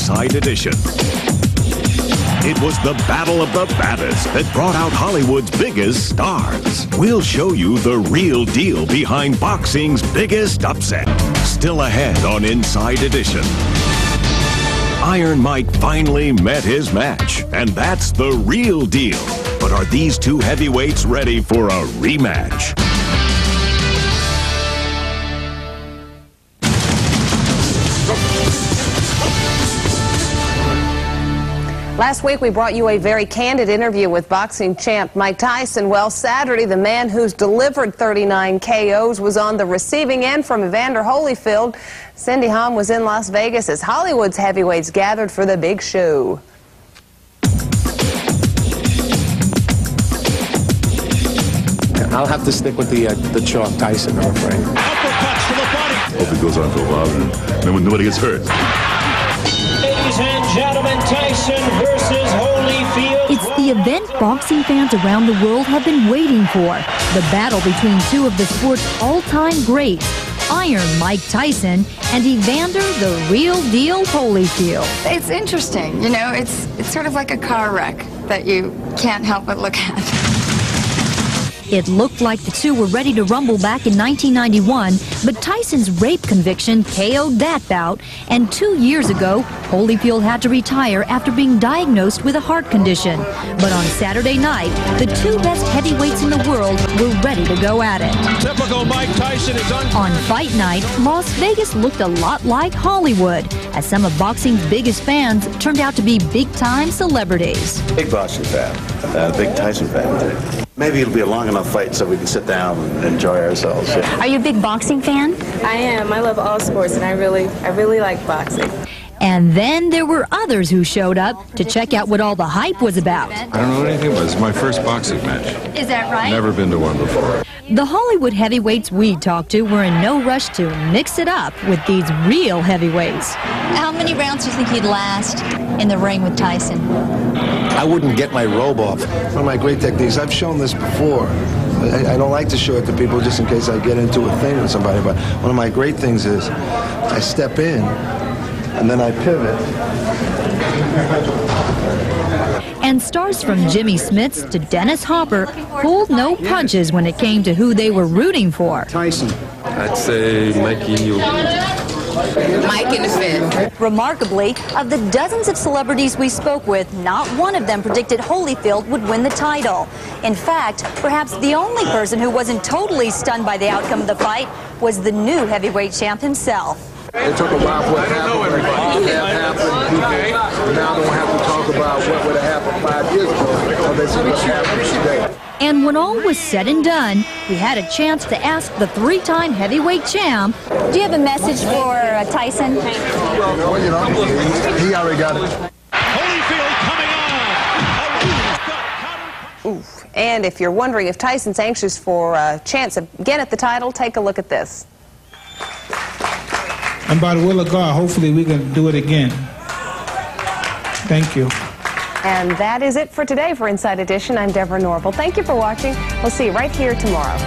Inside Edition. It was the battle of the baddest that brought out Hollywood's biggest stars. We'll show you the real deal behind boxing's biggest upset. Still ahead on Inside Edition. Iron Mike finally met his match, and that's the real deal. But are these two heavyweights ready for a rematch? Last week, we brought you a very candid interview with boxing champ Mike Tyson. Well, Saturday, the man who's delivered 39 KOs was on the receiving end from Evander Holyfield. Cindy Hom was in Las Vegas as Hollywood's heavyweights gathered for the big show. I'll have to stick with the chalk Tyson, I'm afraid. Uppercuts to the body. Hope it goes on for a while and nobody gets hurt. Ladies and gentlemen, Tyson versus Holyfield. It's the event boxing fans around the world have been waiting for. The battle between two of the sport's all-time greats, Iron Mike Tyson and Evander the Real Deal Holyfield. It's interesting, you know, it's sort of like a car wreck that you can't help but look at. It looked like the two were ready to rumble back in 1991, but Tyson's rape conviction KO'd that bout, and 2 years ago, Holyfield had to retire after being diagnosed with a heart condition. But on Saturday night, the two best heavyweights in the world were ready to go at it. Typical Mike Tyson is On fight night, Las Vegas looked a lot like Hollywood, as some of boxing's biggest fans turned out to be big-time celebrities. Big boxing fan, big Tyson fan. Maybe it'll be a long enough fight so we can sit down and enjoy ourselves. Are you a big boxing fan? I am. I love all sports, and I really like boxing. And then there were others who showed up to check out what all the hype was about. I don't know anything about it. It's my first boxing match. Is that right? Never been to one before. The Hollywood heavyweights we talked to were in no rush to mix it up with these real heavyweights. How many rounds do you think he'd last in the ring with Tyson? I wouldn't get my robe off. One of my great techniques, I've shown this before. I don't like to show it to people just in case I get into a thing with somebody, but one of my great things is I step in and then I pivot. And stars from Jimmy Smits to Dennis Hopper pulled no punches when it came to who they were rooting for. Tyson. I'd say Mikey, you'll... Mike in the fifth. Remarkably, of the dozens of celebrities we spoke with, not one of them predicted Holyfield would win the title. In fact, perhaps the only person who wasn't totally stunned by the outcome of the fight was the new heavyweight champ himself. They talk about what happened, and now don't have to talk about what would have happened 5 years ago. They see what happened today. And when all was said and done, we had a chance to ask the three-time heavyweight champ. Do you have a message for Tyson? Well, you know, he already got it. Holyfield coming on. Oof. And if you're wondering if Tyson's anxious for a chance again at the title, take a look at this. And by the will of God, hopefully we can do it again. Thank you. And that is it for today for Inside Edition. I'm Deborah Norville. Thank you for watching. We'll see you right here tomorrow.